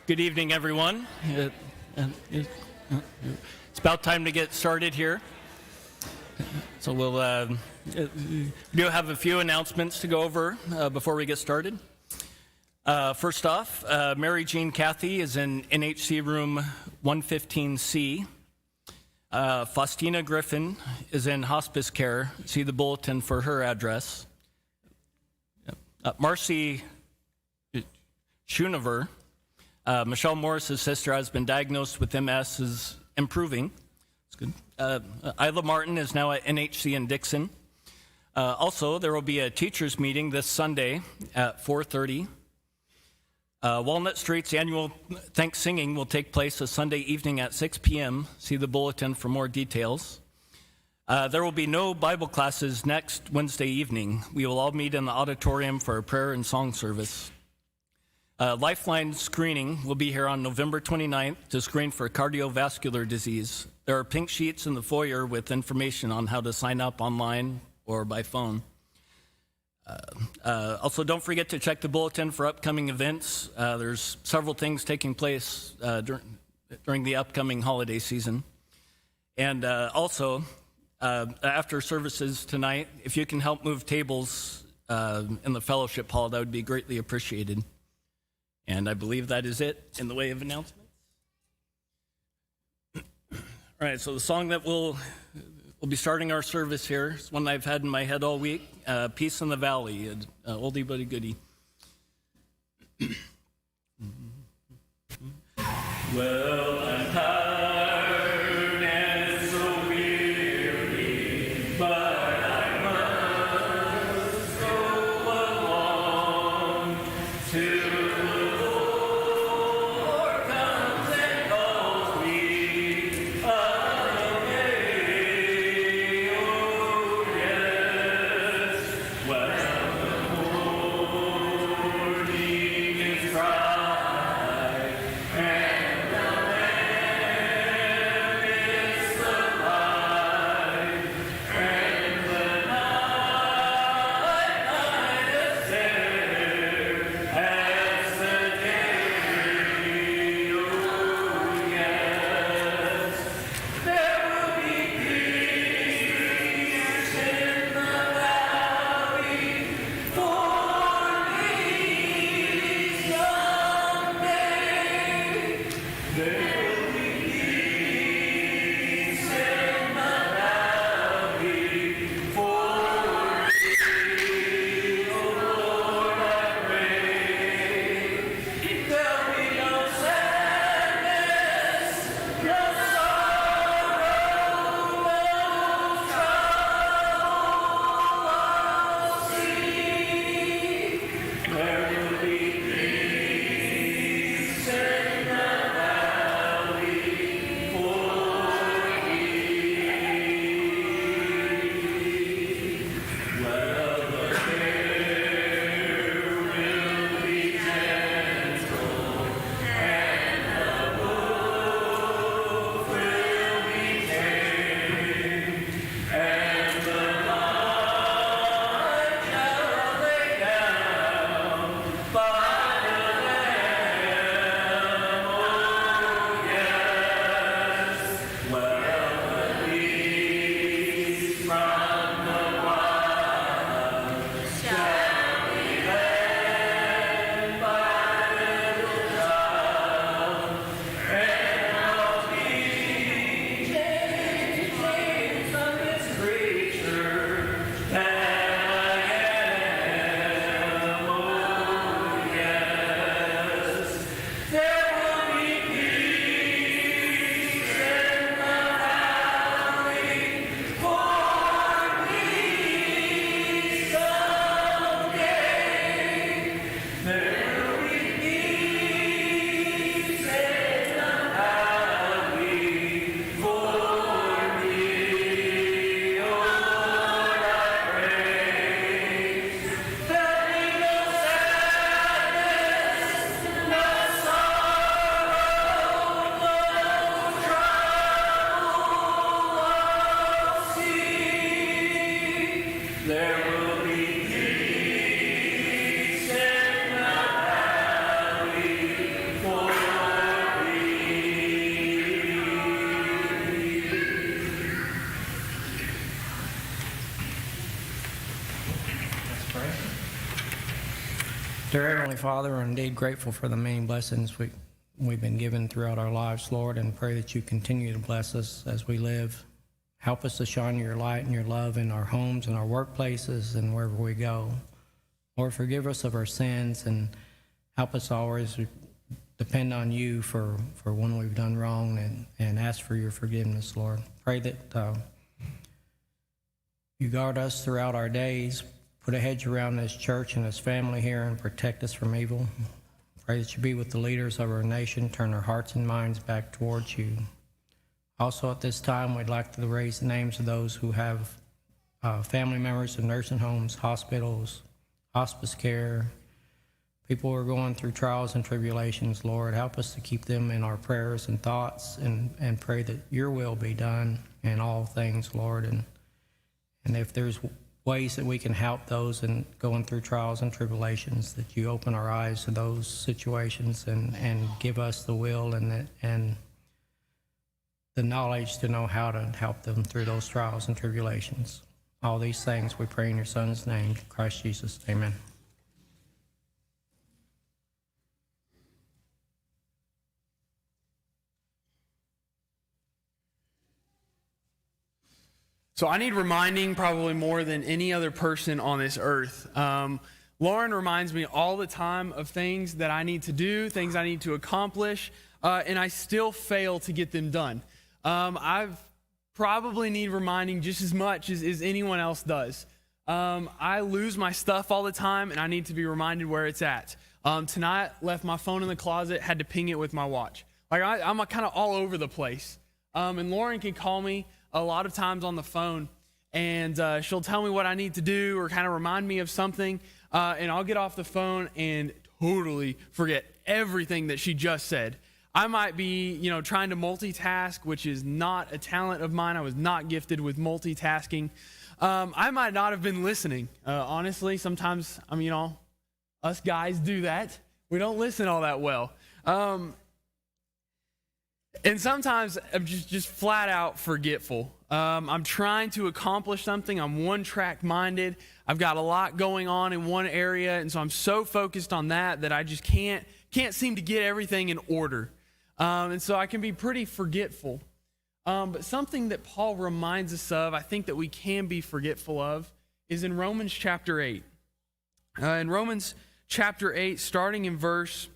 Good evening, everyone. It's about time to get started here. So we'll do have a few announcements to go over before we get started. First off, Mary Jean Cathy is in NHC room 115C. Faustina Griffin is in hospice care. See the bulletin for her address. Marcy Schoonover, Michelle Morris's sister, has been diagnosed with MS, is improving. It's good. Isla Martin is now at NHC in Dixon. Also, there will be a teachers meeting this Sunday at 4:30. Walnut Street's annual Thanks Singing will take place a Sunday evening at 6 p.m. See the bulletin for more details. There will be no Bible classes next Wednesday evening. We will all meet in the auditorium for a prayer and song service. Lifeline screening will be here on November 29th to screen for cardiovascular disease. There are pink sheets in the foyer with information on how to sign up online or by phone. Also, don't forget to check the bulletin for upcoming events. There's several things taking place during the upcoming holiday season. And also, after services tonight, if you can help move tables in the fellowship hall, that would be greatly appreciated. And I believe that is it in the way of announcements. All right, so the song that we'll be starting our service here is one I've had in my head all week, Peace in the Valley, an oldie but a goodie. Well, I'm tired and so weary, but I must go along to morning is bright and the Dear Heavenly Father, we're indeed grateful for the many blessings we've been given throughout our lives, Lord, and pray that you continue to bless us as we live. Help us to shine your light and your love in our homes and our workplaces and wherever we go. Lord, forgive us of our sins and help us always depend on you for when we've done wrong and ask for your forgiveness, Lord. Pray that you guard us throughout our days. Put a hedge around this church and this family here and protect us from evil. Pray that you be with the leaders of our nation, turn our hearts and minds back towards you. Also at this time, we'd like to raise the names of those who have family members in nursing homes, hospitals, hospice care, people who are going through trials and tribulations. Lord, help us to keep them in our prayers and thoughts and pray that your will be done in all things, Lord. And if there's ways that we can help those and going through trials and tribulations, that you open our eyes to those situations and give us the will and the knowledge to know how to help them through those trials and tribulations. All these things we pray in your Son's name, Christ Jesus. Amen. So I need reminding probably more than any other person on this earth. Lauren reminds me all the time of things that I need to do, things I need to accomplish, and I still fail to get them done. I probably need reminding just as much as anyone else does. I lose my stuff all the time, and I need to be reminded where it's at. Tonight, left my phone in the closet, had to ping it with my watch. I'm kind of all over the place. And Lauren can call me a lot of times on the phone, and she'll tell me what I need to do or kind of remind me of something, and I'll get off the phone and totally forget everything that she just said. I might be, trying to multitask, which is not a talent of mine. I was not gifted with multitasking. I might not have been listening. Honestly, sometimes, us guys do that. We don't listen all that well. And sometimes I'm just flat out forgetful. I'm trying to accomplish something. I'm one-track minded. I've got a lot going on in one area, and so I'm so focused on that I just can't seem to get everything in order. And so I can be pretty forgetful. But something that Paul reminds us of, I think that we can be forgetful of, is in Romans chapter 8. In Romans chapter 8, starting in verse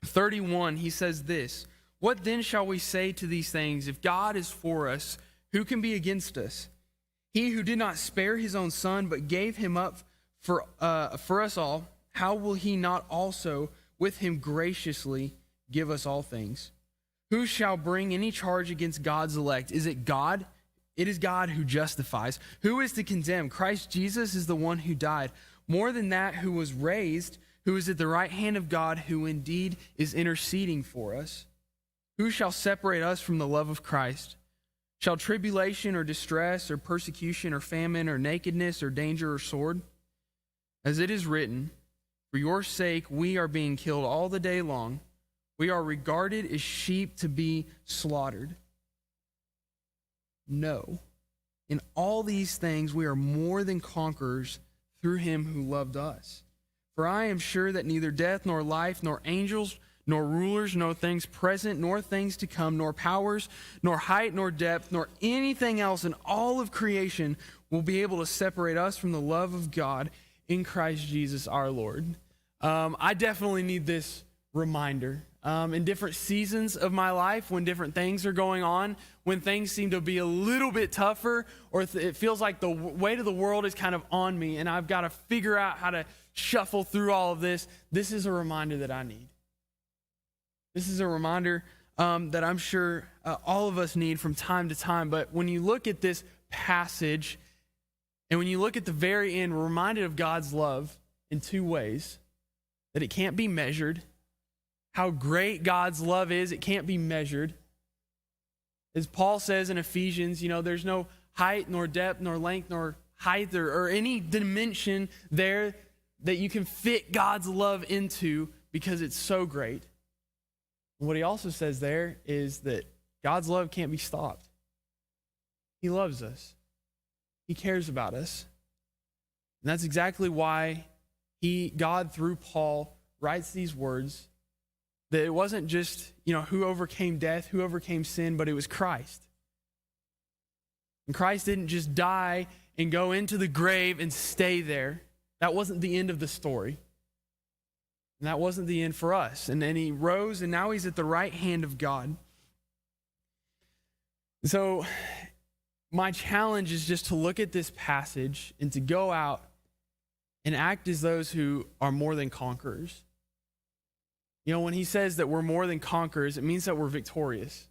31, he says this: "What then shall we say to these things? If God is for us, who can be against us? He who did not spare his own son, but gave him up for us all, how will he not also with him graciously give us all things? Who shall bring any charge against God's elect? Is it God? It is God who justifies. Who is to condemn? Christ Jesus is the one who died. More than that, who was raised, who is at the right hand of God, who indeed is interceding for us. Who shall separate us from the love of Christ? Shall tribulation or distress or persecution or famine or nakedness or danger or sword? As it is written, for your sake we are being killed all the day long. We are regarded as sheep to be slaughtered. No. In all these things we are more than conquerors through him who loved us. For I am sure that neither death nor life nor angels nor rulers, nor things present, nor things to come, nor powers, nor height, nor depth, nor anything else in all of creation will be able to separate us from the love of God in Christ Jesus our Lord. I definitely need this reminder. In different seasons of my life, when different things are going on, when things seem to be a little bit tougher, or it feels like the weight of the world is kind of on me, and I've got to figure out how to shuffle through all of this, this is a reminder that I need. This is a reminder that I'm sure all of us need from time to time. But when you look at this passage, and when you look at the very end, we're reminded of God's love in two ways. That it can't be measured. How great God's love is, it can't be measured. As Paul says in Ephesians, there's no height, nor depth, nor length, nor height, or any dimension there that you can fit God's love into because it's so great. What he also says there is that God's love can't be stopped. He loves us. He cares about us. And that's exactly why God through Paul writes these words, that it wasn't just, who overcame death, who overcame sin, but it was Christ. And Christ didn't just die and go into the grave and stay there. That wasn't the end of the story. And that wasn't the end for us. And then he rose, and now he's at the right hand of God. So my challenge is just to look at this passage and to go out and act as those who are more than conquerors. When he says that we're more than conquerors, it means that we're victorious.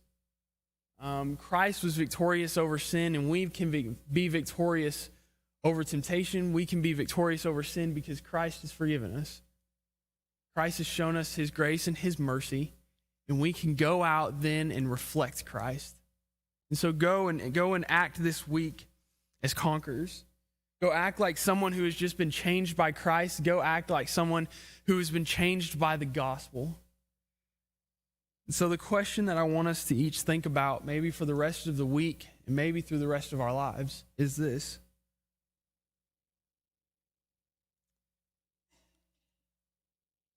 Christ was victorious over sin, and we can be victorious over temptation. We can be victorious over sin because Christ has forgiven us. Christ has shown us his grace and his mercy, and we can go out then and reflect Christ. And so go and act this week as conquerors. Go act like someone who has just been changed by Christ. Go act like someone who has been changed by the gospel. And so the question that I want us to each think about, maybe for the rest of the week and maybe through the rest of our lives, is this.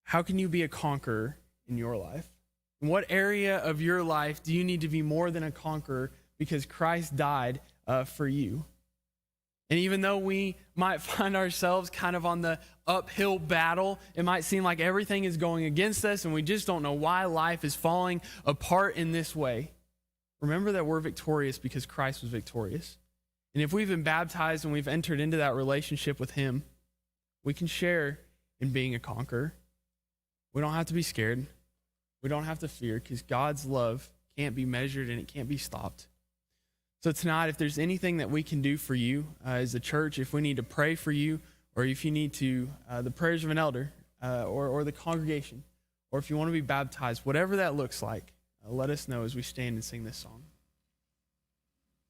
How can you be a conqueror in your life? In what area of your life do you need to be more than a conqueror because Christ died for you? And even though we might find ourselves kind of on the uphill battle, it might seem like everything is going against us and we just don't know why life is falling apart in this way. Remember that we're victorious because Christ was victorious. And if we've been baptized and we've entered into that relationship with him, we can share in being a conqueror. We don't have to be scared. We don't have to fear because God's love can't be measured and it can't be stopped. So tonight, if there's anything that we can do for you as a church, if we need to pray for you, or if you need to, the prayers of an elder or the congregation, or if you want to be baptized, whatever that looks like, let us know as we stand and sing this song.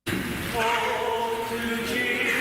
Oh, to Jesus.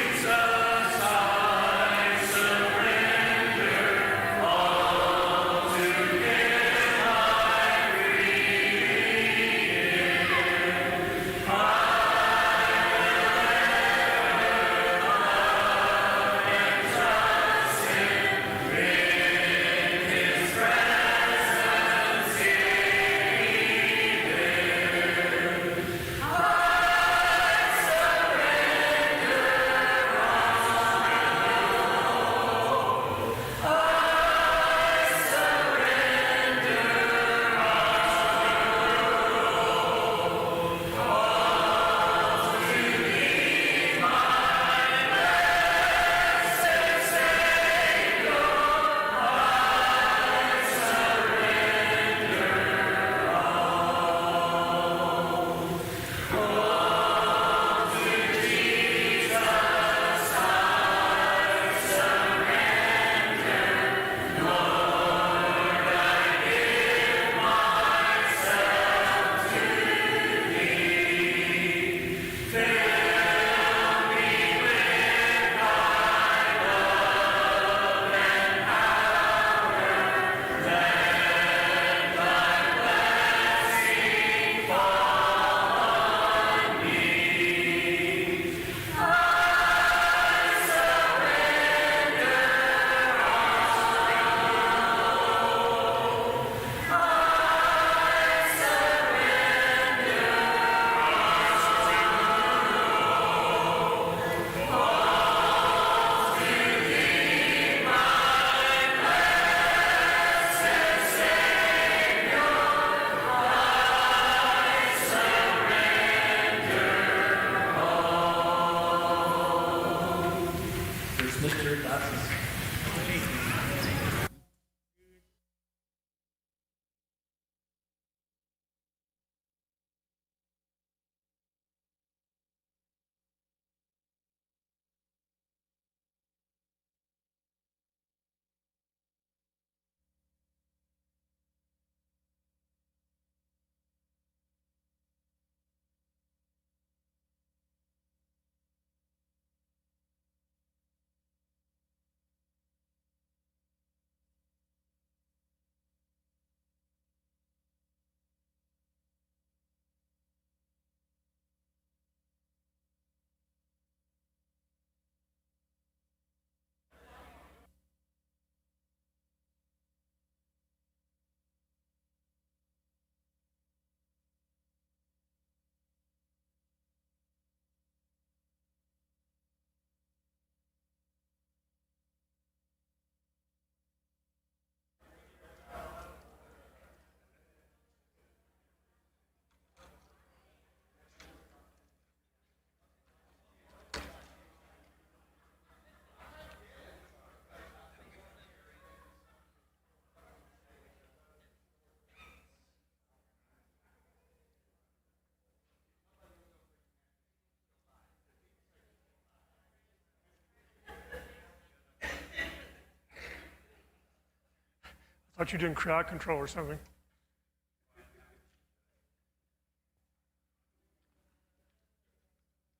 Thought you were doing crowd control or something.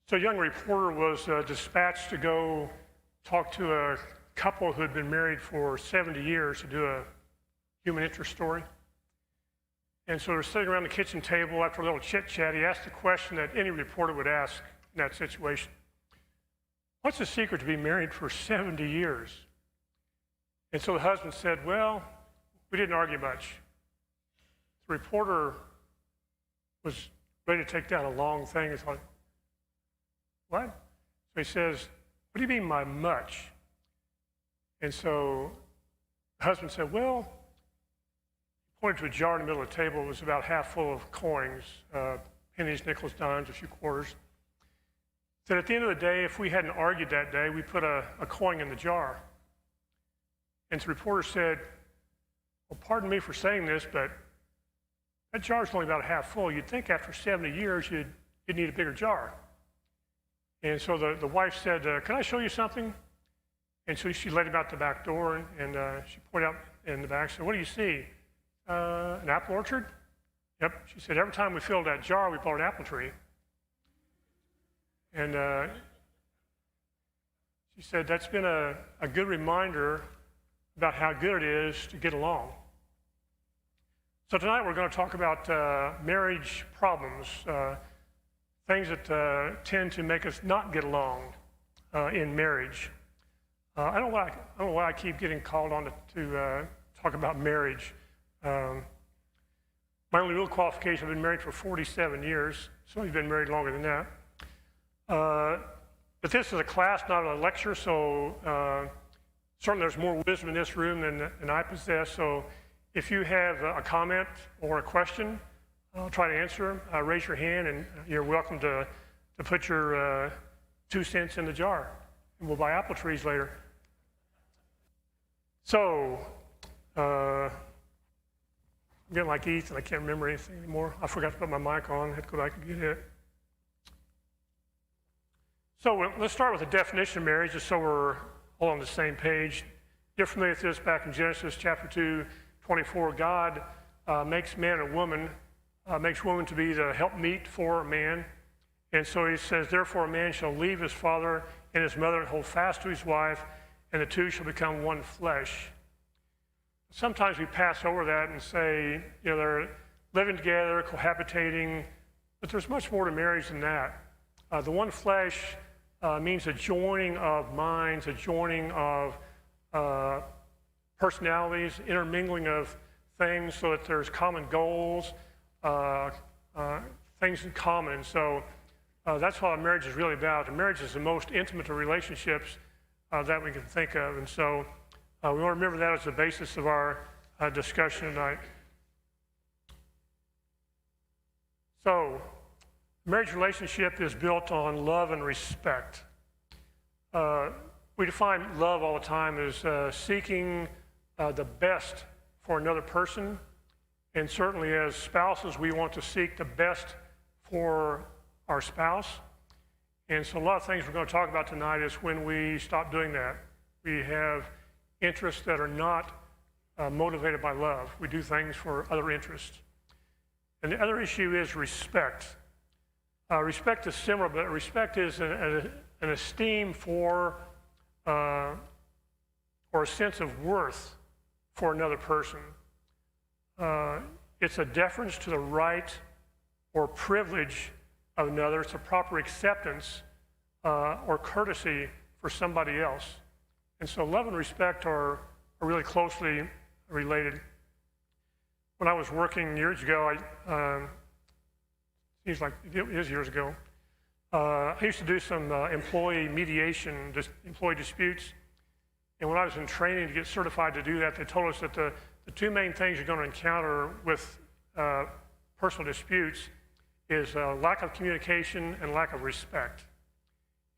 So a young reporter was dispatched to go talk to a couple who had been married for 70 years to do a human interest story. And so they're sitting around the kitchen table after a little chit-chat. He asked the question that any reporter would ask in that situation. What's the secret to being married for 70 years? And so the husband said, well, we didn't argue much. The reporter was ready to take down a long thing. He thought, what? So he says, what do you mean by much? And so the husband said, well, he pointed to a jar in the middle of the table. It was about half full of coins, pennies, nickels, dimes, a few quarters. He said, at the end of the day, if we hadn't argued that day, we put a coin in the jar. And the reporter said, well, pardon me for saying this, but that jar's only about half full. You'd think after 70 years you'd need a bigger jar. And so the wife said, can I show you something? And so she led him out the back door, and she pointed out in the back and said, what do you see? An apple orchard? Yep. She said, every time we filled that jar, we bought an apple tree. And she said, that's been a good reminder about how good it is to get along. So tonight we're going to talk about marriage problems, things that tend to make us not get along in marriage. I don't know why I keep getting called on to talk about marriage. My only real qualification, I've been married for 47 years. Some of you have been married longer than that. But this is a class, not a lecture, so certainly there's more wisdom in this room than I possess. So if you have a comment or a question, I'll try to answer them. Raise your hand, and you're welcome to put your 2 cents in the jar. And we'll buy apple trees later. So, I'm getting like Ethan. I can't remember anything anymore. I forgot to put my mic on. I had to go back and get it. So let's start with the definition of marriage, just so we're all on the same page. You're familiar with this back in Genesis chapter 2, 24. God makes man and woman, makes woman to be the helpmeet for a man. And so he says, therefore a man shall leave his father and his mother and hold fast to his wife, and the two shall become one flesh. Sometimes we pass over that and say, they're living together, cohabitating, but there's much more to marriage than that. The one flesh means a joining of minds, a joining of personalities, intermingling of things so that there's common goals, things in common. And so that's what a marriage is really about. And marriage is the most intimate of relationships that we can think of. And so we want to remember that as the basis of our discussion tonight. So, marriage relationship is built on love and respect. We define love all the time as seeking the best for another person, and certainly as spouses, we want to seek the best for our spouse. And so a lot of things we're going to talk about tonight is when we stop doing that. We have interests that are not motivated by love. We do things for other interests. And the other issue is respect. Respect is similar, but respect is an esteem for or a sense of worth for another person. It's a deference to the right or privilege of another. It's a proper acceptance or courtesy for somebody else. And so love and respect are really closely related. When I was working years ago, seems like it is years ago, I used to do some employee mediation, employee disputes. And when I was in training to get certified to do that, they told us that the two main things you're going to encounter with personal disputes is lack of communication and lack of respect.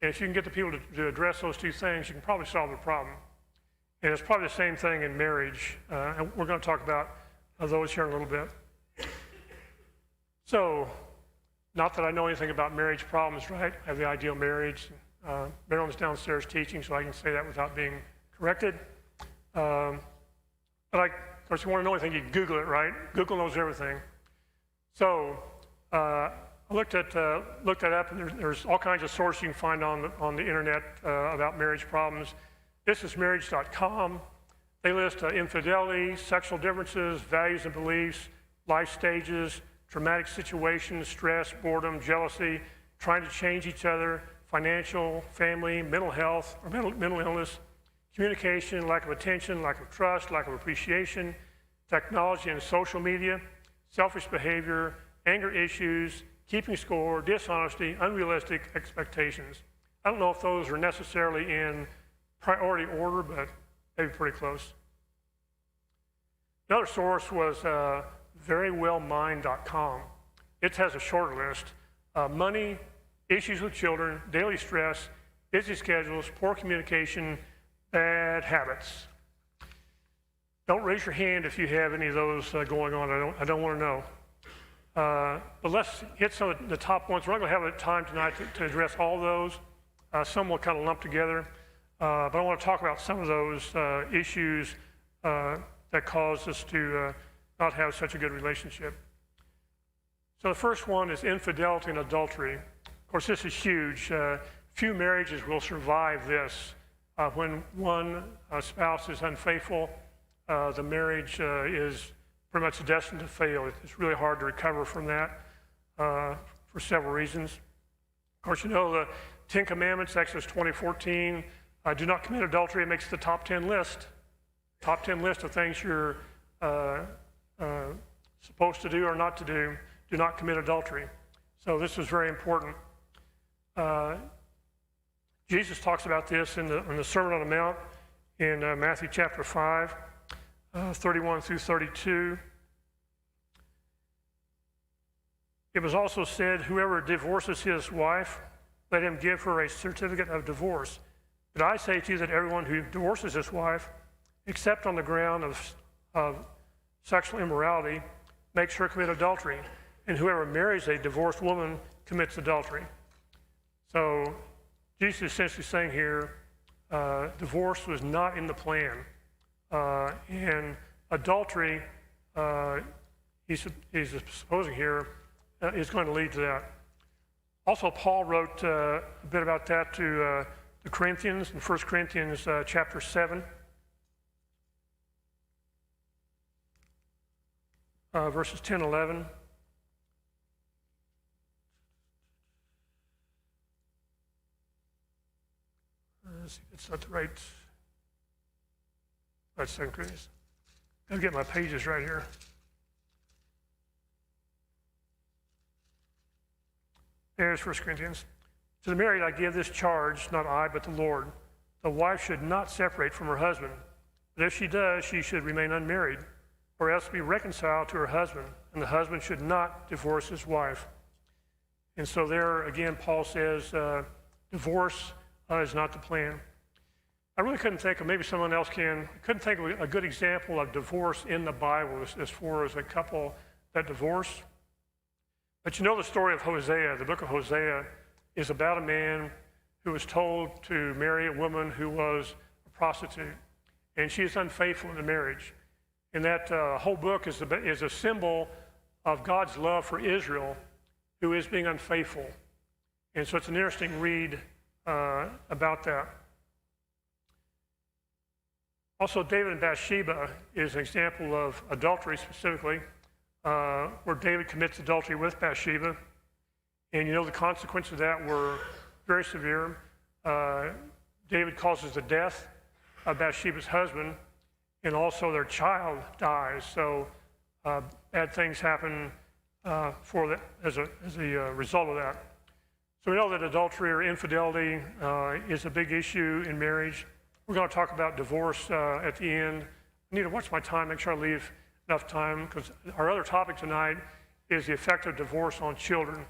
And if you can get the people to address those two things, you can probably solve the problem. And it's probably the same thing in marriage. And we're going to talk about those here in a little bit. So, not that I know anything about marriage problems, right? I have the ideal marriage. Marilyn's downstairs teaching, so I can say that without being corrected. But I course, if you want to know anything, you can Google it, right? Google knows everything. So I looked that up, and there's all kinds of sources you can find on the internet about marriage problems. This is marriage.com. They list infidelity, sexual differences, values and beliefs, life stages, traumatic situations, stress, boredom, jealousy, trying to change each other, financial, family, mental health, or mental illness, communication, lack of attention, lack of trust, lack of appreciation, technology and social media, selfish behavior, anger issues, keeping score, dishonesty, unrealistic expectations. I don't know if those are necessarily in priority order, but maybe pretty close. Another source was verywellmind.com. It has a shorter list. Money, issues with children, daily stress, busy schedules, poor communication, bad habits. Don't raise your hand if you have any of those going on. I don't want to know. But let's hit some of the top ones. We're not going to have time tonight to address all those. Some will kind of lump together. But I want to talk about some of those issues that cause us to not have such a good relationship. So the first one is infidelity and adultery. Of course, this is huge. Few marriages will survive this. When one spouse is unfaithful, the marriage is pretty much destined to fail. It's really hard to recover from that for several reasons. Of course, you know the Ten Commandments, Exodus 20:14, do not commit adultery. It makes the top 10 list. Top 10 list of things you're supposed to do or not to do. Do not commit adultery. So this is very important. Jesus talks about this in the Sermon on the Mount in Matthew chapter 5, 31 through 32. It was also said, whoever divorces his wife, let him give her a certificate of divorce. But I say to you that everyone who divorces his wife, except on the ground of sexual immorality, makes her commit adultery. And whoever marries a divorced woman commits adultery. So Jesus is essentially saying here, divorce was not in the plan. And adultery, he's supposing here, is going to lead to that. Also, Paul wrote a bit about that to the Corinthians in 1 Corinthians chapter 7. Verses 10 and 11. It's not the right. That's 2 Corinthians. I'll get my pages right here. There's 1 Corinthians. To the married I give this charge, not I, but the Lord. The wife should not separate from her husband. But if she does, she should remain unmarried, or else be reconciled to her husband. And the husband should not divorce his wife. And so there, again, Paul says divorce is not the plan. I really couldn't think of, maybe someone else couldn't think of a good example of divorce in the Bible as far as a couple that divorce. But you know the story of Hosea. The book of Hosea is about a man who was told to marry a woman who was a prostitute. And she is unfaithful in the marriage. And that whole book is a symbol of God's love for Israel, who is being unfaithful. And so it's an interesting read about that. Also, David and Bathsheba is an example of adultery specifically, where David commits adultery with Bathsheba. And you know the consequences of that were very severe. David causes the death of Bathsheba's husband, and also their child dies. So bad things happen as a result of that. So we know that adultery or infidelity is a big issue in marriage. We're going to talk about divorce at the end. I need to watch my time, make sure I leave enough time, because our other topic tonight is the effect of divorce on children.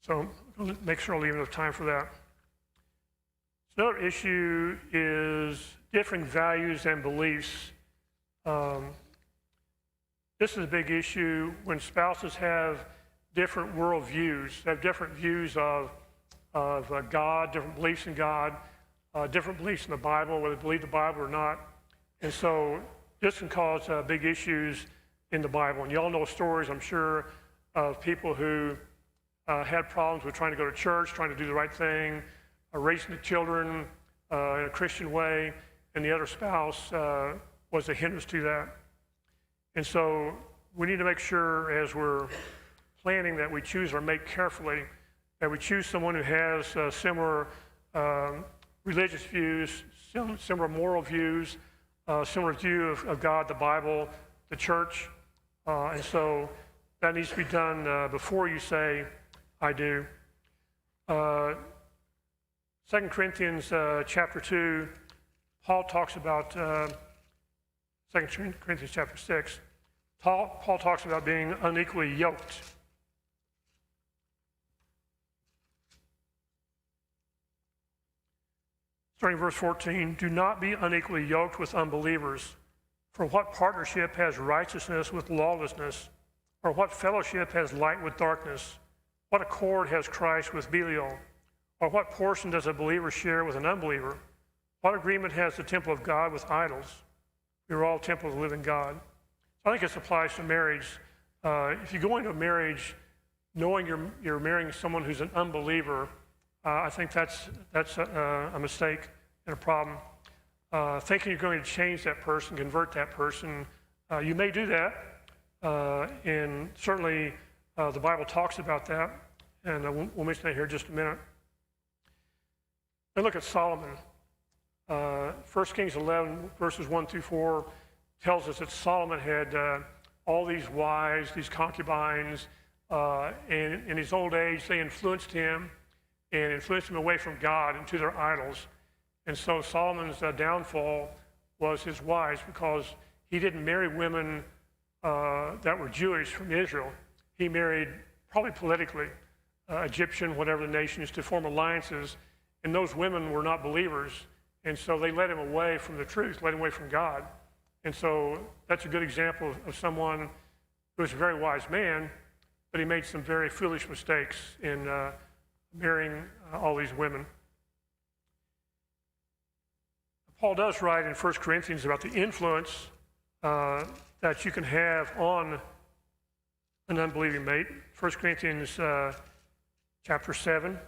So make sure I leave enough time for that. So another issue is differing values and beliefs. This is a big issue when spouses have different worldviews, have different views of God, different beliefs in God, different beliefs in the Bible, whether they believe the Bible or not. And so this can cause big issues in the Bible. And you all know stories, I'm sure, of people who had problems with trying to go to church, trying to do the right thing, raising the children in a Christian way, and the other spouse was a hindrance to that. And so we need to make sure as we're planning that we choose our mate carefully, that we choose someone who has similar religious views, similar moral views, similar view of God, the Bible, the church. And so that needs to be done before you say, I do. 2 Corinthians chapter 2, Paul talks about, 2 Corinthians chapter 6, Paul talks about being unequally yoked. Starting verse 14, do not be unequally yoked with unbelievers. For what partnership has righteousness with lawlessness? Or what fellowship has light with darkness? What accord has Christ with Belial? Or what portion does a believer share with an unbeliever? What agreement has the temple of God with idols? We are all temples of the living God. So I think this applies to marriage. If you go into a marriage knowing you're marrying someone who's an unbeliever, I think that's a mistake and a problem. Thinking you're going to change that person, convert that person, you may do that, and certainly the Bible talks about that, and we'll mention that here in just a minute. Then look at Solomon. 1 Kings 11, verses 1 through 4, tells us that Solomon had all these wives, these concubines, and in his old age, they influenced him and influenced him away from God and to their idols. And so Solomon's downfall was his wives, because he didn't marry women that were Jewish from Israel. He married, probably politically, Egyptian, whatever the nation is, to form alliances. And those women were not believers. And so they led him away from the truth, led him away from God. And so that's a good example of someone who was a very wise man, but he made some very foolish mistakes in marrying all these women. Paul does write in 1 Corinthians about the influence that you can have on an unbelieving mate. 1 Corinthians chapter 7.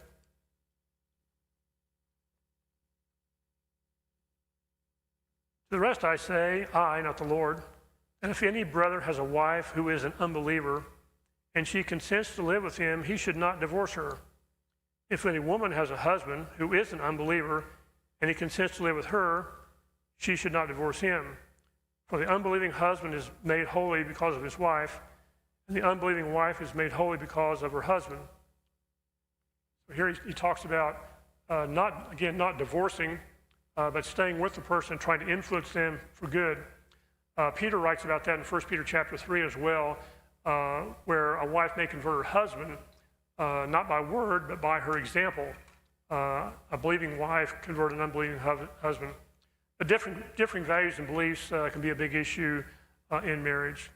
The rest I say, I, not the Lord, and if any brother has a wife who is an unbeliever, and she consents to live with him, he should not divorce her. If any woman has a husband who is an unbeliever, and he consents to live with her, she should not divorce him. For the unbelieving husband is made holy because of his wife, and the unbelieving wife is made holy because of her husband. So here he talks about not divorcing, but staying with the person, trying to influence them for good. Peter writes about that in 1 Peter chapter 3 as well, where a wife may convert her husband, not by word, but by her example. A believing wife convert an unbelieving husband. But differing values and beliefs can be a big issue in marriage.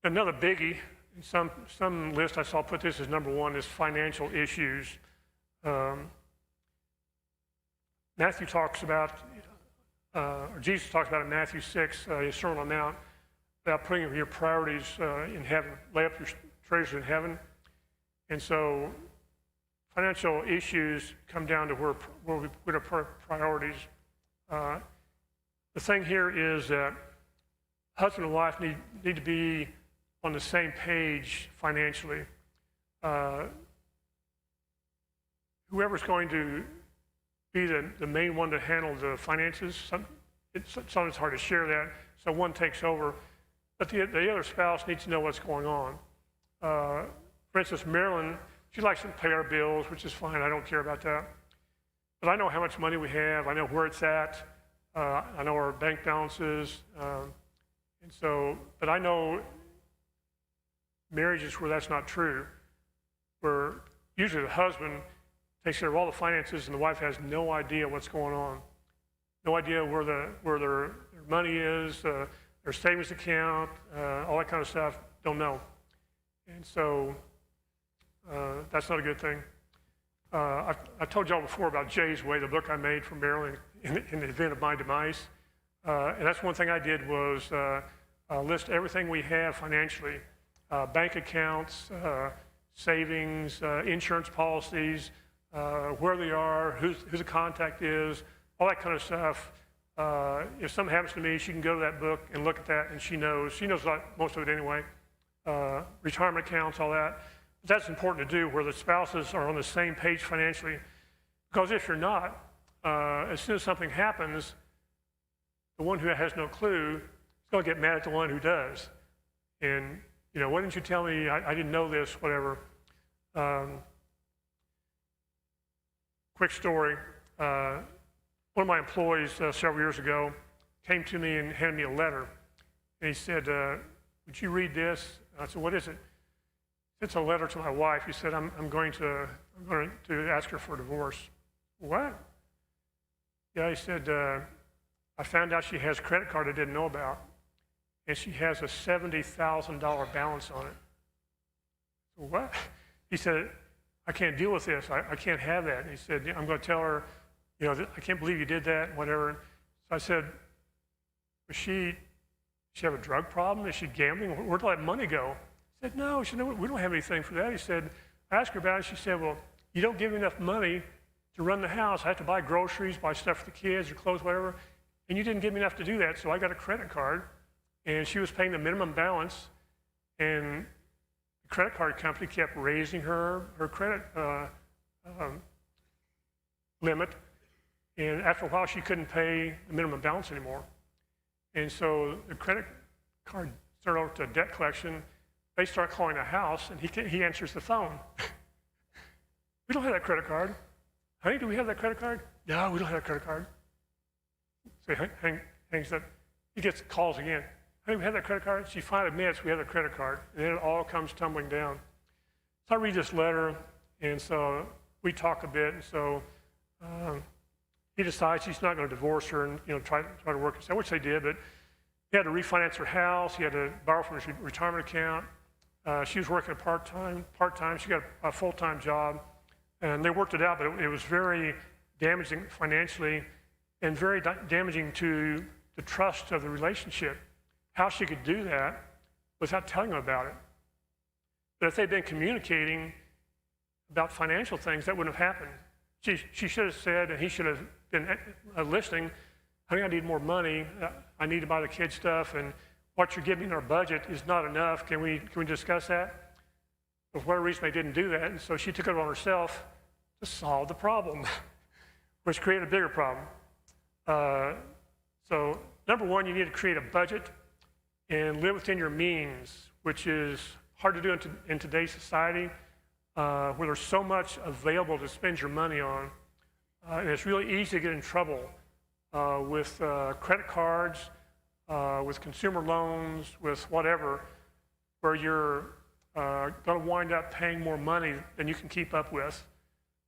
Another biggie, in some list I saw put this as number one, is financial issues. Matthew talks about, or Jesus talks about in Matthew 6, his Sermon on the Mount, about putting your priorities in heaven, lay up your treasures in heaven. And so financial issues come down to where we put our priorities. The thing here is that husband and wife need to be on the same page financially. Whoever's going to be the main one to handle the finances, sometimes it's hard to share that, so one takes over. But the other spouse needs to know what's going on. For instance, Marilyn, she likes to pay our bills, which is fine. I don't care about that. But I know how much money we have. I know where it's at. I know our bank balances. But I know marriages where that's not true, where usually the husband takes care of all the finances and the wife has no idea what's going on. No idea where their money is, their savings account, all that kind of stuff. Don't know. And so that's not a good thing. I told y'all before about Jay's Way, the book I made for Marilyn in the event of my demise. And that's one thing I did was list everything we have financially, bank accounts, savings, insurance policies, where they are, who the contact is, all that kind of stuff. If something happens to me, she can go to that book and look at that, and she knows most of it anyway. Retirement accounts, all that. But that's important to do where the spouses are on the same page financially. Because if you're not, as soon as something happens, the one who has no clue is going to get mad at the one who does. And, why didn't you tell me? I didn't know this, whatever. Quick story. One of my employees several years ago came to me and handed me a letter. And he said, would you read this? I said, what is it? It's a letter to my wife. He said, I'm going to ask her for a divorce. What? Yeah, he said, I found out she has a credit card I didn't know about, and she has a $70,000 balance on it. What? He said, I can't deal with this. I can't have that. And he said, I'm going to tell her, I can't believe you did that, whatever. So I said, does she have a drug problem? Is she gambling? Where'd all that money go? He said, no. She said, no, we don't have anything for that. He said, I asked her about it. She said, well, you don't give me enough money to run the house. I have to buy groceries, buy stuff for the kids, or clothes, whatever. And you didn't give me enough to do that. So I got a credit card, and she was paying the minimum balance, and the credit card company kept raising her credit limit. And after a while, she couldn't pay the minimum balance anymore. And so the credit card started out to debt collection. They start calling the house, and he answers the phone. We don't have that credit card. Honey, do we have that credit card? No, we don't have that credit card. So he hangs up. He gets calls again. Honey, we have that credit card? She finally admits we have that credit card. And then it all comes tumbling down. So I read this letter, and so we talk a bit, and so he decides he's not going to divorce her and try to work it out, which they did, but he had to refinance her house. He had to borrow from his retirement account. She was working part-time. She got a full-time job, and they worked it out, but it was very damaging financially and very damaging to the trust of the relationship. How she could do that without telling him about it. But if they'd been communicating about financial things, that wouldn't have happened. She should have said, and he should have been listening, honey, I need more money. I need to buy the kids stuff, and what you're giving in our budget is not enough. Can we discuss that? For whatever reason, they didn't do that, and so she took it on herself to solve the problem, which created a bigger problem. So number one, you need to create a budget and live within your means, which is hard to do in today's society, where there's so much available to spend your money on. And it's really easy to get in trouble with credit cards, with consumer loans, with whatever, where you're going to wind up paying more money than you can keep up with.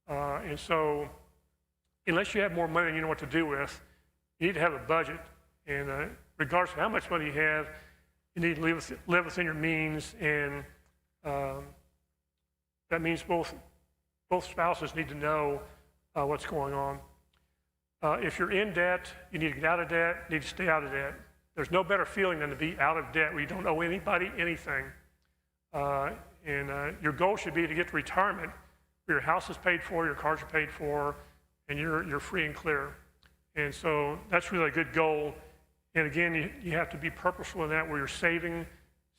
And so unless you have more money than you know what to do with, you need to have a budget. And regardless of how much money you have, you need to live within your means, and that means both spouses need to know what's going on. If you're in debt, you need to get out of debt, you need to stay out of debt. There's no better feeling than to be out of debt where you don't owe anybody anything. And your goal should be to get to retirement where your house is paid for, your cars are paid for, and you're free and clear. And so that's really a good goal. And again, you have to be purposeful in that, where you're saving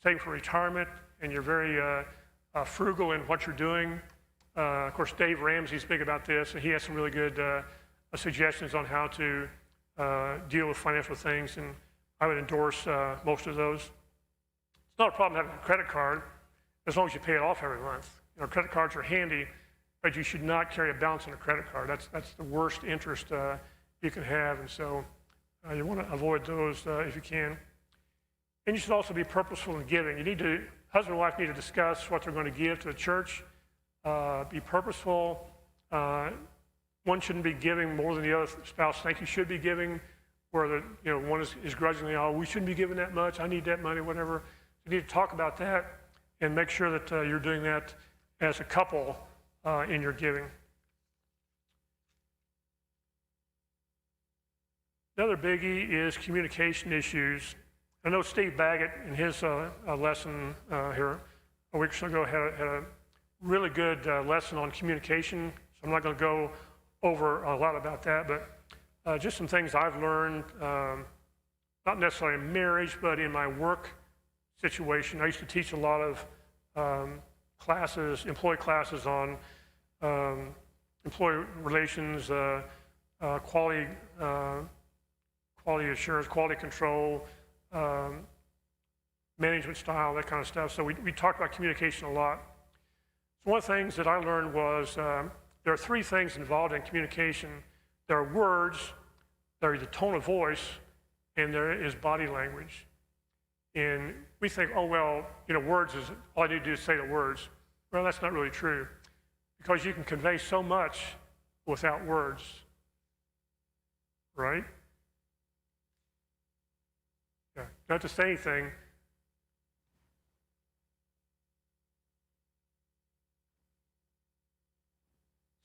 for retirement, and you're very frugal in what you're doing. Of course, Dave Ramsey's big about this, and he has some really good suggestions on how to deal with financial things, and I would endorse most of those. It's not a problem having a credit card as long as you pay it off every month. Credit cards are handy, but you should not carry a balance on a credit card. That's the worst interest you can have, and so you want to avoid those if you can. And you should also be purposeful in giving. Husband and wife need to discuss what they're going to give to the church. Be purposeful. One shouldn't be giving more than the other spouse thinks you should be giving, where one is grudgingly, oh, we shouldn't be giving that much, I need that money, whatever. You need to talk about that and make sure that you're doing that as a couple in your giving. Another biggie is communication issues. I know Steve Baggett in his lesson here a week or so ago had a really good lesson on communication. So I'm not going to go over a lot about that, but just some things I've learned, not necessarily in marriage, but in my work situation. I used to teach a lot of classes, employee classes on employee relations, quality assurance, quality control, management style, that kind of stuff. So we talked about communication a lot. So one of the things that I learned was there are three things involved in communication. There are words, there is the tone of voice, and there is body language. And we think, oh, well, words is, all I need to do is say the words. Well, that's not really true, because you can convey so much without words, right? Yeah, not to say anything.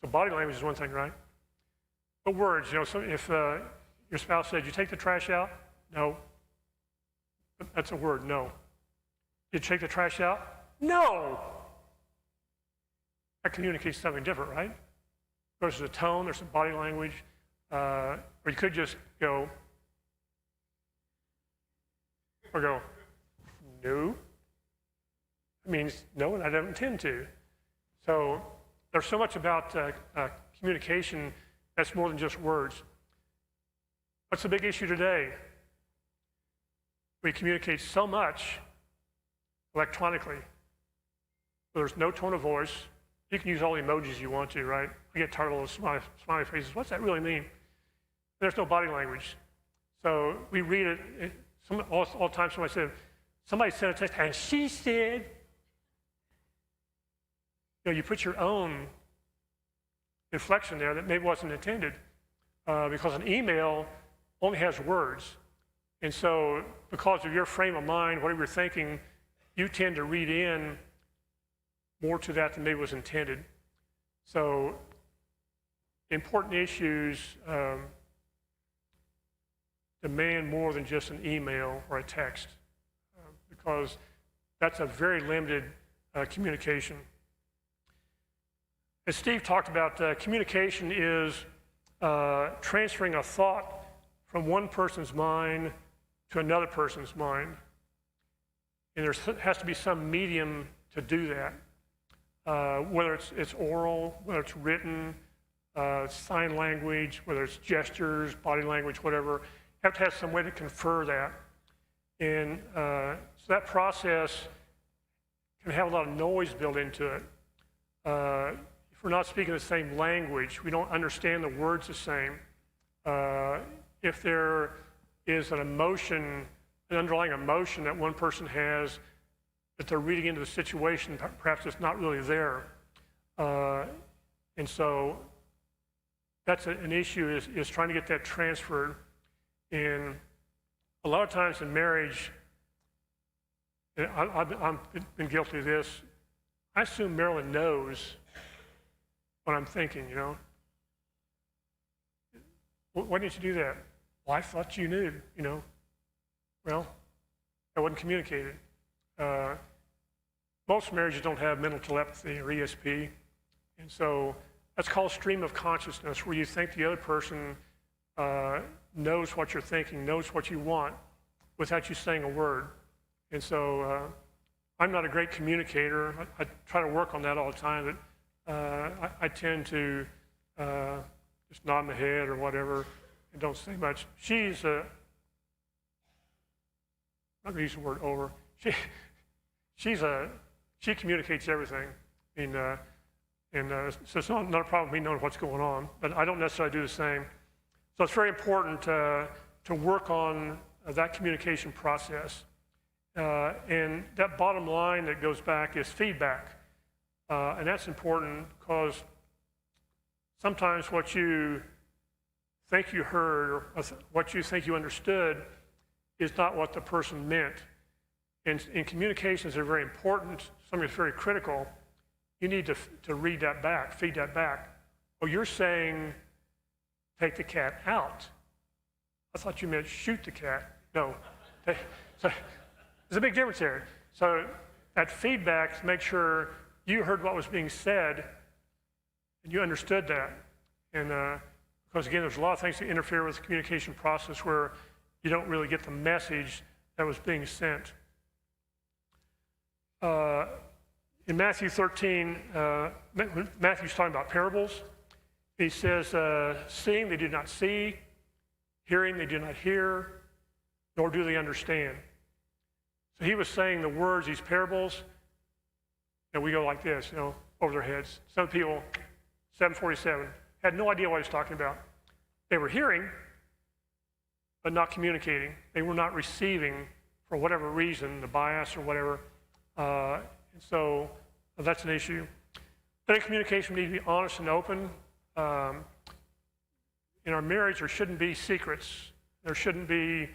So body language is one thing, right? But words, so if your spouse said, "You take the trash out?" No. That's a word, no. Did you take the trash out? No. That communicates something different, right? There's a tone, there's some body language, or you could just go, or go, no. It means no, and I don't intend to. So there's so much about communication that's more than just words. What's the big issue today? We communicate so much electronically. There's no tone of voice. You can use all the emojis you want to, right? I get tired of those smiley faces. What's that really mean? There's no body language. So we read it. All the time somebody sent a text, and she said, you put your own inflection there that maybe wasn't intended, because an email only has words. And so because of your frame of mind, whatever you're thinking, you tend to read in more to that than maybe was intended. So important issues demand more than just an email or a text, because that's a very limited communication. As Steve talked about, communication is transferring a thought from one person's mind to another person's mind. And there has to be some medium to do that, whether it's oral, whether it's written, sign language, whether it's gestures, body language, whatever. You have to have some way to confer that. And so that process can have a lot of noise built into it. If we're not speaking the same language, we don't understand the words the same. If there is an emotion, an underlying emotion that one person has that they're reading into the situation, perhaps it's not really there. And so that's an issue, is trying to get that transferred. And a lot of times in marriage, and I've been guilty of this, I assume Marilyn knows what I'm thinking, Why didn't you do that? Well, I thought you knew, Well, that wasn't communicated. Most marriages don't have mental telepathy or ESP. And so that's called stream of consciousness, where you think the other person knows what you're thinking, knows what you want, without you saying a word. And so I'm not a great communicator. I try to work on that all the time. But I tend to just nod my head or whatever and don't say much. She's I'm not going to use the word over. She communicates everything. So it's not a problem with me knowing what's going on, but I don't necessarily do the same. So it's very important to work on that communication process. And that bottom line that goes back is feedback. And that's important because sometimes what you think you heard or what you think you understood is not what the person meant. And communications are very important. Something that's very critical. You need to read that back, feed that back. Well, you're saying take the cat out. I thought you meant shoot the cat. No. So there's a big difference there. So that feedback to make sure you heard what was being said and you understood that. And because, again, there's a lot of things that interfere with the communication process where you don't really get the message that was being sent. In Matthew 13, Matthew's talking about parables. He says, seeing they do not see, hearing they do not hear, nor do they understand. So he was saying the words, these parables, and we go like this, over their heads. Some people, 747, had no idea what he was talking about. They were hearing, but not communicating. They were not receiving for whatever reason, the bias or whatever. And so that's an issue. But in communication, we need to be honest and open. In our marriage, there shouldn't be secrets. There shouldn't be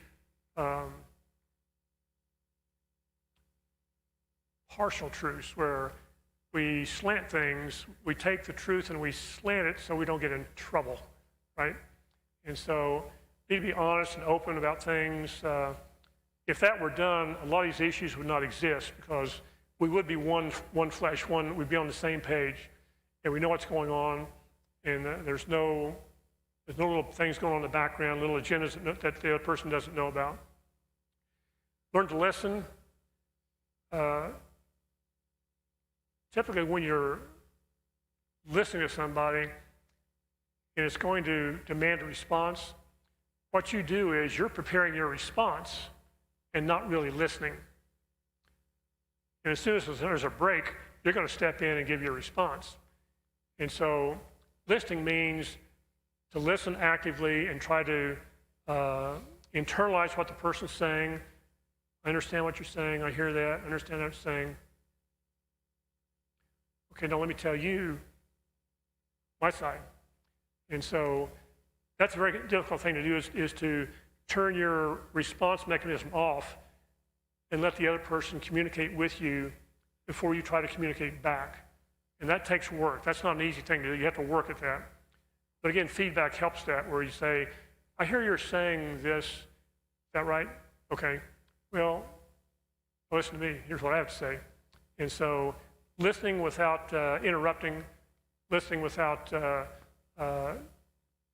partial truths where we slant things. We take the truth and we slant it so we don't get in trouble, right? And so we need to be honest and open about things. If that were done, a lot of these issues would not exist because we would be one flesh, we'd be on the same page, and we know what's going on, and there's no little things going on in the background, little agendas that the other person doesn't know about. Learn to listen. Typically, when you're listening to somebody and it's going to demand a response, what you do is you're preparing your response and not really listening. And as soon as there's a break, you're going to step in and give your response. And so listening means to listen actively and try to internalize what the person's saying. I understand what you're saying. I hear that. I understand what you're saying. Okay, now let me tell you my side. And so that's a very difficult thing to do is to turn your response mechanism off and let the other person communicate with you before you try to communicate back. And that takes work. That's not an easy thing to do. You have to work at that. But again, feedback helps that, where you say, I hear you're saying this. Is that right? Okay. Well, listen to me. Here's what I have to say. And so listening without interrupting, listening without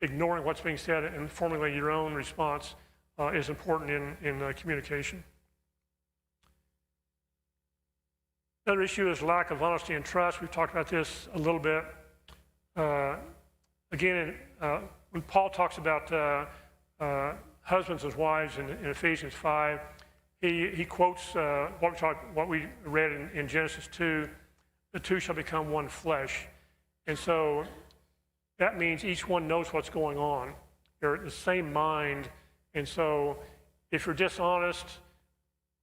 ignoring what's being said and formulating your own response is important in communication. Another issue is lack of honesty and trust. We've talked about this a little bit. Again, when Paul talks about husbands and wives in Ephesians 5, he quotes what we read in Genesis 2, the two shall become one flesh. And so that means each one knows what's going on. They're the same mind. And so if you're dishonest,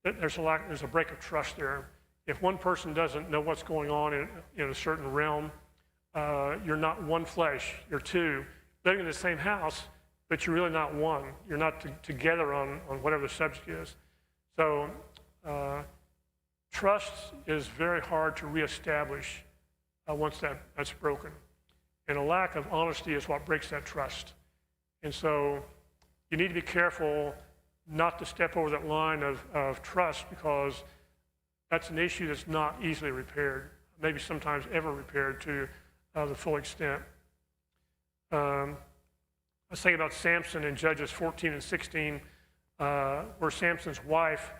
there's a break of trust there. If one person doesn't know what's going on in a certain realm, you're not one flesh, you're two, living in the same house, but you're really not one. You're not together on whatever the subject is. So trust is very hard to reestablish once that's broken. And a lack of honesty is what breaks that trust. And so you need to be careful not to step over that line of trust, because that's an issue that's not easily repaired, maybe sometimes ever repaired to the full extent. I was thinking about Samson in Judges 14 and 16, where Samson's wife,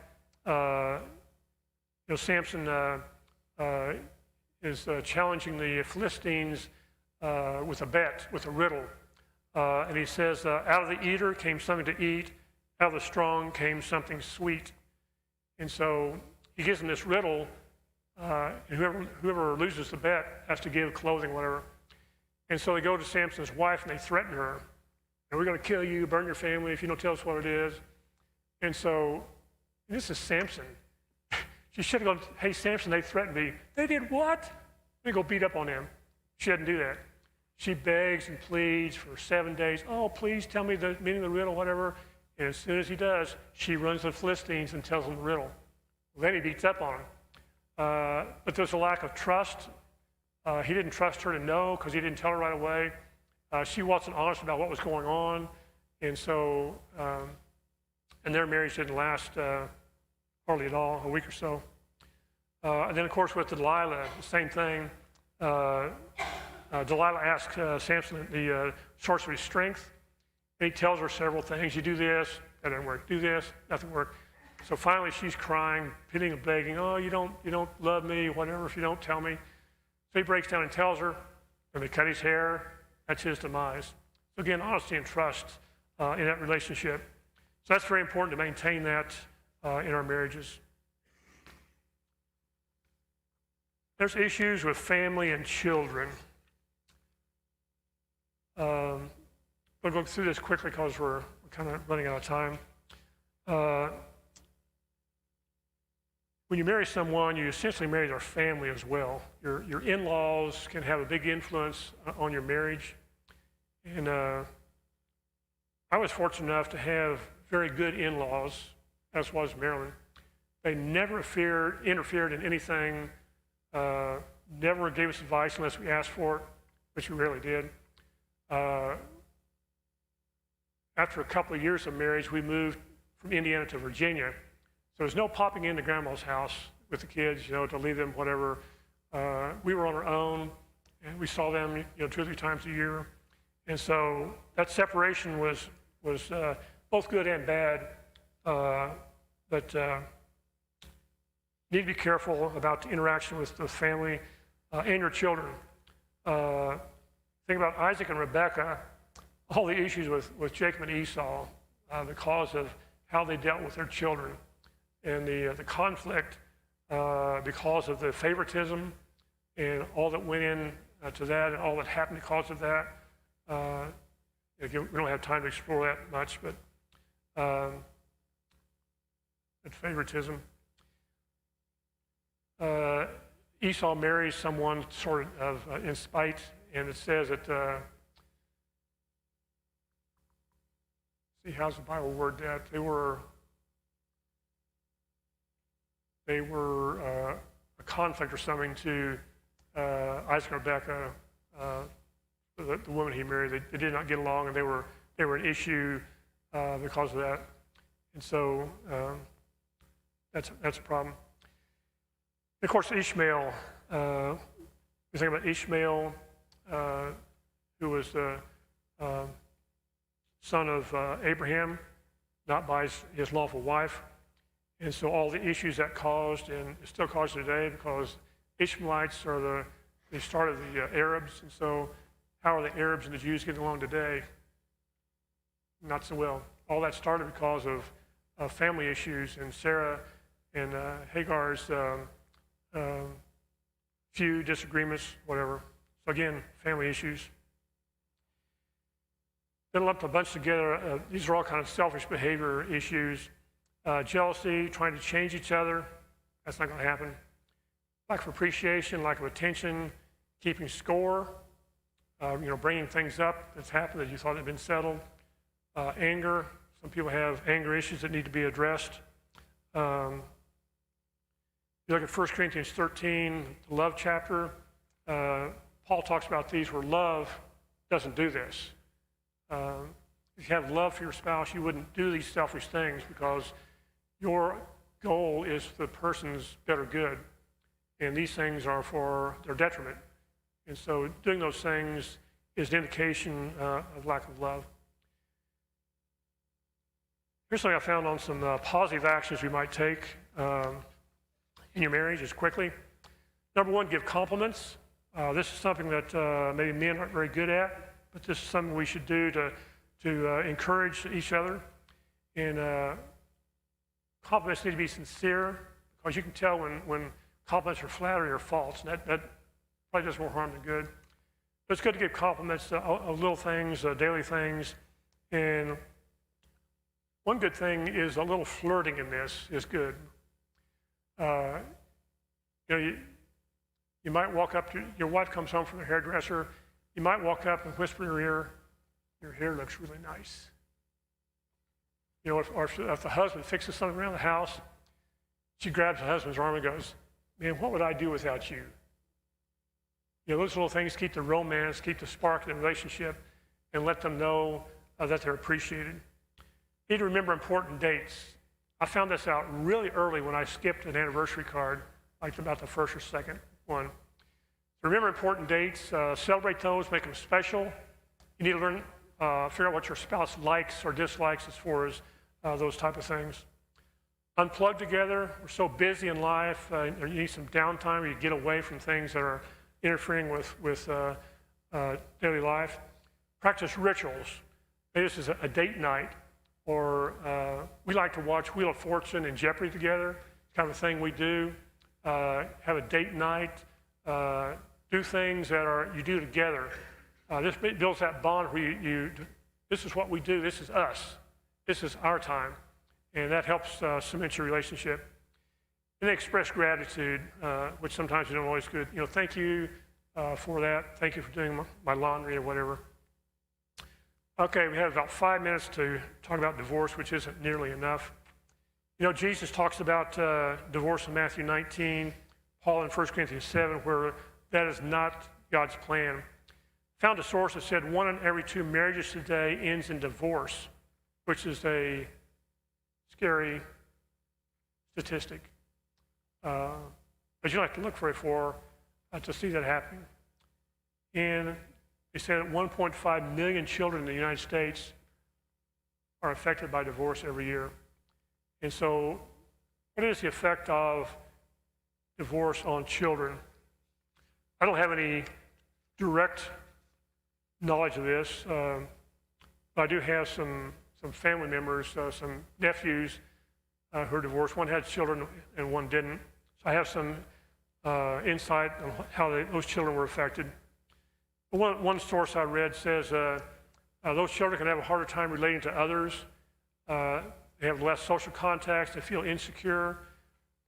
Samson is challenging the Philistines with a bet, with a riddle. And he says, out of the eater came something to eat, out of the strong came something sweet. And so he gives them this riddle, and whoever loses the bet has to give clothing, whatever. And so they go to Samson's wife and they threaten her. And we're going to kill you, burn your family if you don't tell us what it is. And so this is Samson. She should have gone, hey, Samson, they threatened me. They did what? Let me go beat up on them. She doesn't do that. She begs and pleads for 7 days. Oh, please tell me the meaning of the riddle, whatever. And as soon as he does, she runs to the Philistines and tells them the riddle. Well, then he beats up on her. But there's a lack of trust. He didn't trust her to know because he didn't tell her right away. She wasn't honest about what was going on. And so, and their marriage didn't last hardly at all, a week or so. And then, of course, with Delilah, the same thing. Delilah asks Samson the source of his strength. And he tells her several things. You do this, that doesn't work. Do this, nothing works. So finally, she's crying, pleading and begging. Oh, you don't love me, whatever, if you don't tell me. So he breaks down and tells her. And they cut his hair. That's his demise. So again, honesty and trust in that relationship. So that's very important to maintain that in our marriages. There's issues with family and children. We'll go through this quickly because we're kind of running out of time. When you marry someone, you essentially marry their family as well. Your in-laws can have a big influence on your marriage. And I was fortunate enough to have very good in-laws, as was Marilyn. They never interfered in anything, never gave us advice unless we asked for it, which we rarely did. After a couple of years of marriage, we moved from Indiana to Virginia. So there's no popping into grandma's house with the kids, to leave them, whatever. We were on our own, and we saw them, 2 or 3 times a year. And so that separation was both good and bad, but need to be careful about the interaction with the family and your children. Think about Isaac and Rebekah, all the issues with Jacob and Esau, because of how they dealt with their children, and the conflict because of the favoritism and all that went in to that, and all that happened because of that. Again, we don't have time to explore that much, but that favoritism. Esau marries someone sort of in spite, and it says that, see, how's the Bible word that? They were a conflict or something to Isaac and Rebekah, the woman he married. They did not get along, and they were an issue because of that. And so that's a problem. Of course, Ishmael. We think about Ishmael, who was the son of Abraham, not by his lawful wife. And so all the issues that caused, and it still causes today, because Ishmaelites are they started the Arabs. And so how are the Arabs and the Jews getting along today? Not so well. All that started because of family issues, and Sarah and Hagar's few disagreements, whatever. So again, family issues. Then lump a bunch together. These are all kind of selfish behavior issues. Jealousy, trying to change each other. That's not going to happen. Lack of appreciation, lack of attention, keeping score. Bringing things up that's happened that you thought had been settled. Anger. Some people have anger issues that need to be addressed. You look at 1 Corinthians 13, the love chapter. Paul talks about these where love doesn't do this. If you have love for your spouse, you wouldn't do these selfish things because your goal is the person's better good, and these things are for their detriment. And so doing those things is an indication of lack of love. Here's something I found on some positive actions we might take in your marriage just quickly. Number one, give compliments. This is something that maybe men aren't very good at, but this is something we should do to encourage each other. And compliments need to be sincere, because you can tell when compliments are flattery or false, and that probably does more harm than good. But it's good to give compliments of little things, daily things. And one good thing is a little flirting in this is good. You might walk up to your wife comes home from the hairdresser. You might walk up and whisper in her ear, "Your hair looks really nice." If the husband fixes something around the house, she grabs the husband's arm and goes, "Man, what would I do without you?" Those little things keep the romance, keep the spark in the relationship, and let them know that they're appreciated. You need to remember important dates. I found this out really early when I skipped an anniversary card, like about the first or second one. So remember important dates, celebrate those, make them special. You need to learn, figure out what your spouse likes or dislikes as far as those type of things. Unplug together. We're so busy in life. You need some downtime where you get away from things that are interfering with daily life. Practice rituals. Maybe this is a date night, or we like to watch Wheel of Fortune and Jeopardy together. It's kind of a thing we do. Have a date night. Do things that you do together. This builds that bond where this is what we do. This is us. This is our time. And that helps cement your relationship. And they express gratitude, which sometimes you don't always good. Thank you for that. Thank you for doing my laundry or whatever. Okay, we have about 5 minutes to talk about divorce, which isn't nearly enough. Jesus talks about divorce in Matthew 19, Paul in 1 Corinthians 7, where that is not God's plan. Found a source that said 1 in every 2 marriages today ends in divorce, which is a scary statistic. But you don't have to look very far to see that happening. And they said that 1.5 million children in the United States are affected by divorce every year. And so what is the effect of divorce on children? I don't have any direct knowledge of this, but I do have some family members, some nephews who are divorced. One had children and one didn't. So I have some insight on how those children were affected. One source I read says those children can have a harder time relating to others. They have less social contacts. They feel insecure.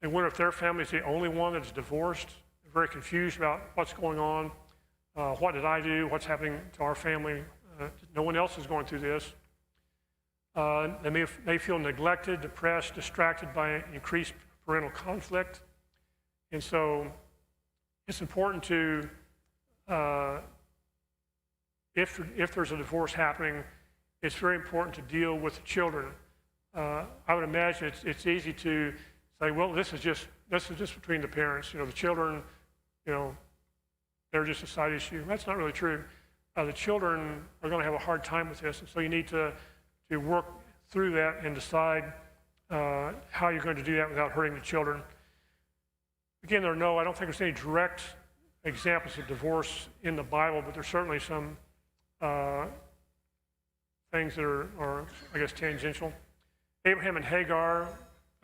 They wonder if their family is the only one that's divorced. They're very confused about what's going on. What did I do? What's happening to our family? No one else is going through this. They may feel neglected, depressed, distracted by increased parental conflict. And so it's important to, if there's a divorce happening, it's very important to deal with the children. I would imagine it's easy to say, well, this is just between the parents. The children, they're just a side issue. That's not really true. The children are going to have a hard time with this, and so you need to work through that and decide how you're going to do that without hurting the children. Again, I don't think there's any direct examples of divorce in the Bible, but there's certainly some things that are, I guess, tangential. Abraham and Hagar,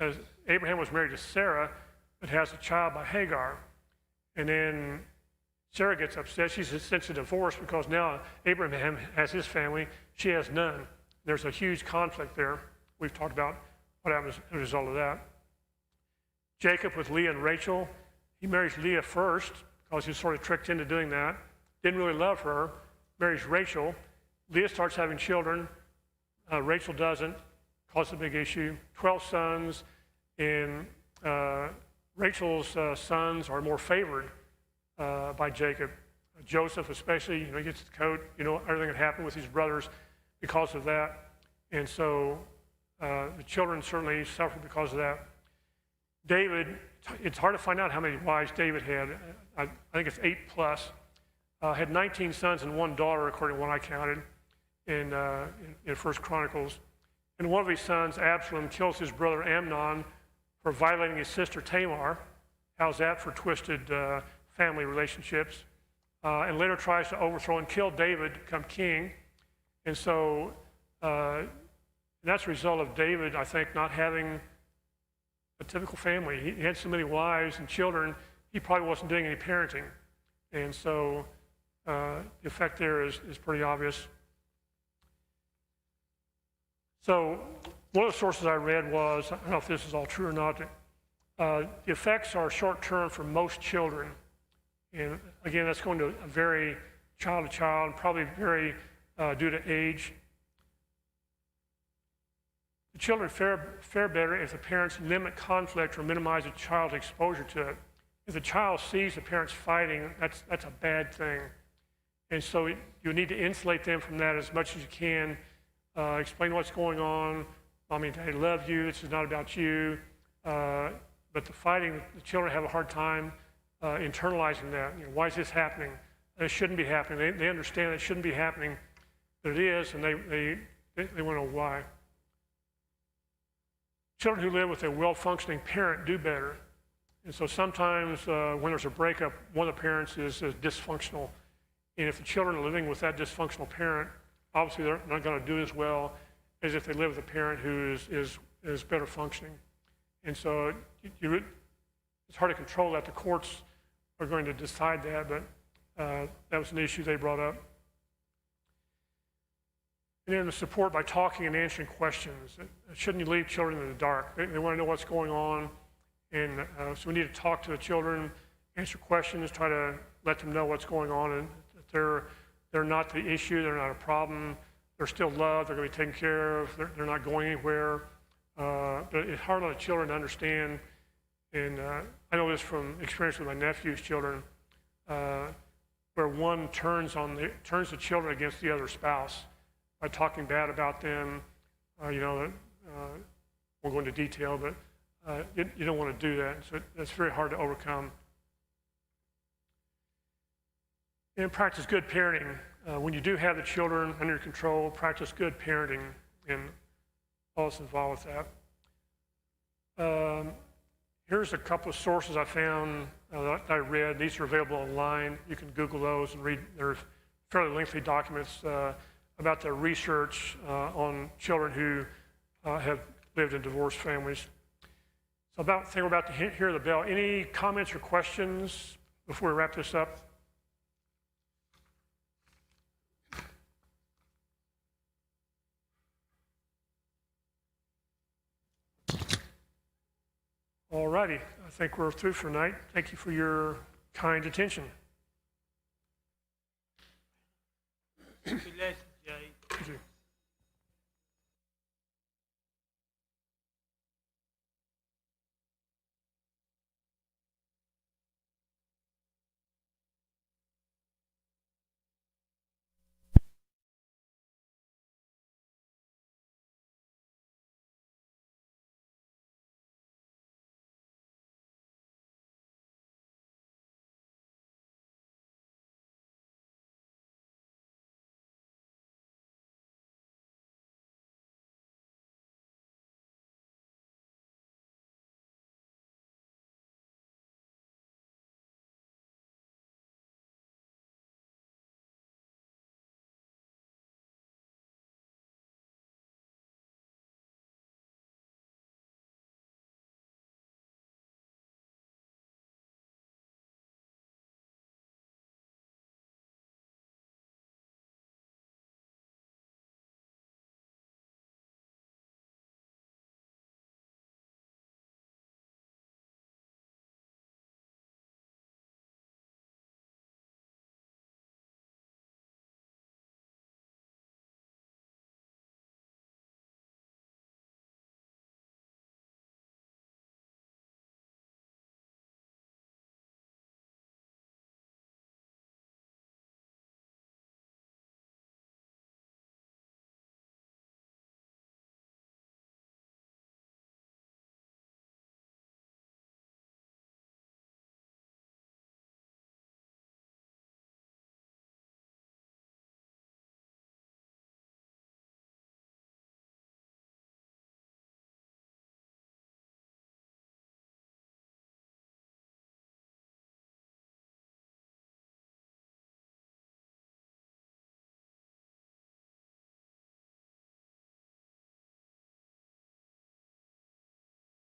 as Abraham was married to Sarah, but has a child by Hagar. And then Sarah gets upset. She's essentially divorced because now Abraham has his family. She has none. There's a huge conflict there. We've talked about what happens as a result of that. Jacob with Leah and Rachel, he marries Leah first because he's sort of tricked into doing that. Didn't really love her. Marries Rachel. Leah starts having children. Rachel doesn't. Causes a big issue. 12 sons, and Rachel's sons are more favored by Jacob. Joseph especially, he gets the coat, everything that happened with his brothers because of that. And so the children certainly suffer because of that. David, it's hard to find out how many wives David had. I think it's 8 plus. Had 19 sons and 1 daughter, according to what I counted in 1 Chronicles. And one of his sons, Absalom, kills his brother Amnon for violating his sister Tamar. How's that for twisted family relationships? And later tries to overthrow and kill David to become king. And so that's a result of David, I think, not having a typical family. He had so many wives and children, he probably wasn't doing any parenting. And so the effect there is pretty obvious. So one of the sources I read was, I don't know if this is all true or not, the effects are short-term for most children. And again, that's going to vary child to child, probably vary due to age. The children fare better if the parents limit conflict or minimize a child's exposure to it. If the child sees the parents fighting, that's a bad thing. And so you need to insulate them from that as much as you can explain what's going on. Mommy and Daddy love you. This is not about you. But the fighting, the children have a hard time internalizing that. You know, why is this happening? It shouldn't be happening. They understand it shouldn't be happening, but it is, and they want to know why. Children who live with a well-functioning parent do better. And so sometimes when there's a breakup, one of the parents is dysfunctional. And if the children are living with that dysfunctional parent, obviously they're not going to do as well as if they live with a parent who is better functioning. And so it's hard to control that. The courts are going to decide that, but that was an issue they brought up. And then the support by talking and answering questions. Shouldn't you leave children in the dark? They want to know what's going on. And so we need to talk to the children, answer questions, try to let them know what's going on, and that they're not the issue, they're not a problem, they're still loved, they're going to be taken care of, they're not going anywhere. But it's hard on the children to understand, and I know this from experience with my nephew's children, where one turns the children against the other spouse by talking bad about them. Won't go into detail, but you don't want to do that. So that's very hard to overcome. And practice good parenting. When you do have the children under your control, practice good parenting and all that's involved with that. Here's a couple of sources I found that I read. These are available online. You can Google those and read. They're fairly lengthy documents about the research on children who have lived in divorced families. So I think we're about to hear the bell. Any comments or questions before we wrap this up? All righty, I think we're through for tonight. Thank you for your kind attention. Thank you, Les.